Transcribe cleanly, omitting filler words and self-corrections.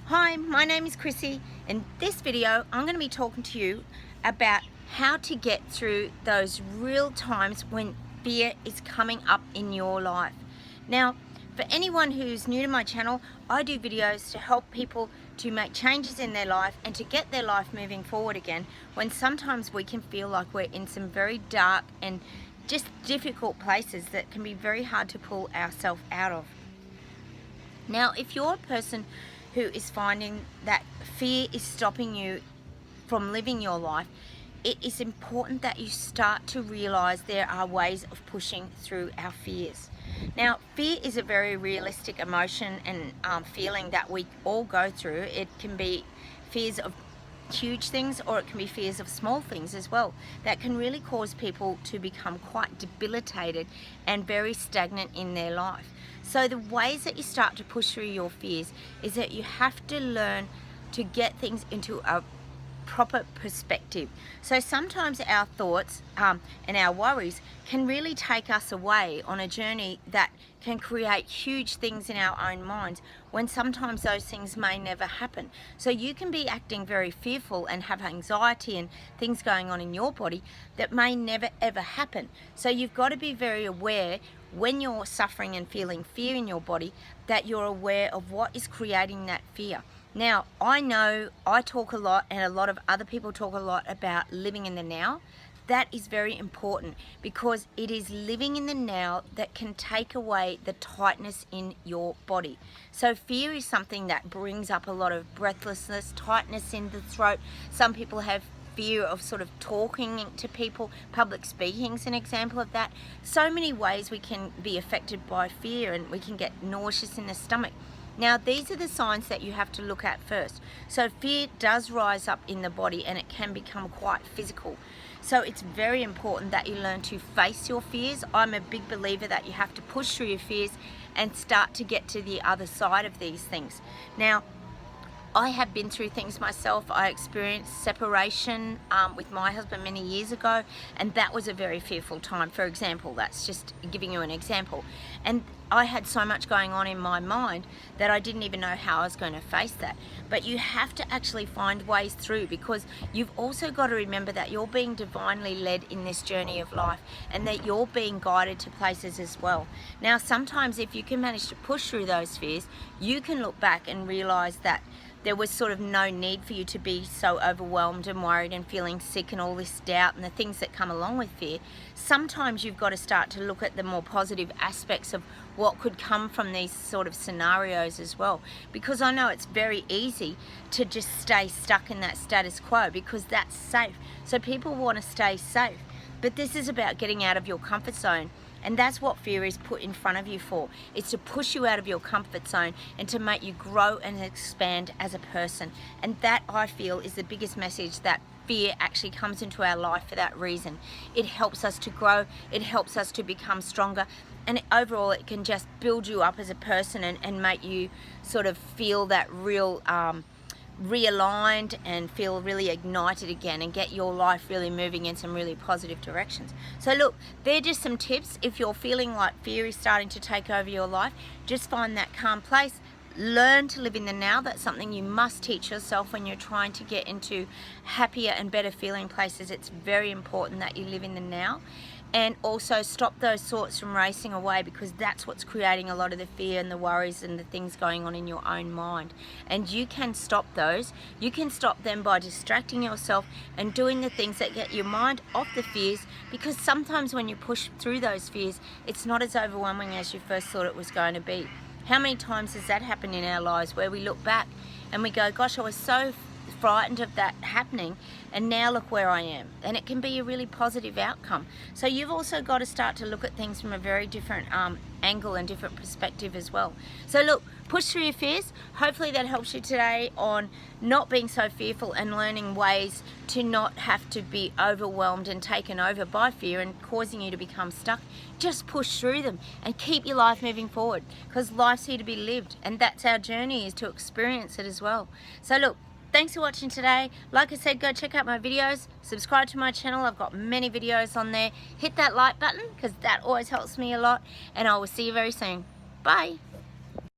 Hi, my name is Chrissy. In this video, I'm going to be talking to you about how to get through those real times when fear is coming up in your life. Now, for anyone who's new to my channel, I do videos to help people to make changes in their life and to get their life moving forward again when sometimes we can feel like we're in some very dark and just difficult places that can be very hard to pull ourselves out of. Now, if you're a person who is finding that fear is stopping you from living your life, it is important that you start to realize there are ways of pushing through our fears. Now, fear is a very realistic emotion and feeling that we all go through. It can be fears of huge things, or it can be fears of small things as well, that can really cause people to become quite debilitated and very stagnant in their life. So the ways that you start to push through your fears is that you have to learn to get things into a proper perspective. So sometimes our thoughts and our worries can really take us away on a journey that can create huge things in our own minds, when sometimes those things may never happen. So you can be acting very fearful and have anxiety and things going on in your body that may never ever happen. So you've got to be very aware when you're suffering and feeling fear in your body, that you're aware of what is creating that fear. Now, I know I talk a lot, and a lot of other people talk a lot about living in the now. That is very important, because it is living in the now that can take away the tightness in your body. So fear is something that brings up a lot of breathlessness, tightness in the throat. Some people have fear of sort of talking to people. Public speaking is an example of that. So many ways we can be affected by fear, and we can get nauseous in the stomach. Now, these are the signs that you have to look at first. So fear does rise up in the body, and it can become quite physical. So it's very important that you learn to face your fears. I'm a big believer that you have to push through your fears and start to get to the other side of these things. Now, I have been through things myself. I experienced separation with my husband many years ago, and that was a very fearful time. For example, that's just giving you an example. And I had so much going on in my mind that I didn't even know how I was going to face that. But you have to actually find ways through, because you've also got to remember that you're being divinely led in this journey of life, and that you're being guided to places as well. Now, sometimes if you can manage to push through those fears, you can look back and realize that there was sort of no need for you to be so overwhelmed and worried and feeling sick and all this doubt and the things that come along with fear. Sometimes you've got to start to look at the more positive aspects of what could come from these sort of scenarios as well. Because I know it's very easy to just stay stuck in that status quo, because that's safe. So people want to stay safe. But this is about getting out of your comfort zone. And that's what fear is put in front of you for. It's to push you out of your comfort zone and to make you grow and expand as a person. And that, I feel, is the biggest message, that fear actually comes into our life for that reason. It helps us to grow, it helps us to become stronger, and overall it can just build you up as a person and make you sort of feel that real realigned and feel really ignited again, and get your life really moving in some really positive directions. So look, they're just some tips. If you're feeling like fear is starting to take over your life, just find that calm place. Learn to live in the now. That's something you must teach yourself when you're trying to get into happier and better feeling places. It's very important that you live in the now. And also stop those thoughts from racing away, because that's what's creating a lot of the fear and the worries and the things going on in your own mind. And you can stop those. You can stop them by distracting yourself and doing the things that get your mind off the fears, because sometimes when you push through those fears, it's not as overwhelming as you first thought it was going to be. How many times has that happened in our lives, where we look back and we go, gosh, I was so frightened of that happening, and now look where I am. And it can be a really positive outcome. So you've also got to start to look at things from a very different angle and different perspective as well. So look, push through your fears. Hopefully that helps you today on not being so fearful and learning ways to not have to be overwhelmed and taken over by fear and causing you to become stuck. Just push through them and keep your life moving forward, because life's here to be lived, and that's our journey, is to experience it as well. So look, thanks for watching today. Like I said, go check out my videos, subscribe to my channel. I've got many videos on there. Hit that like button, because that always helps me a lot, and I will see you very soon. Bye.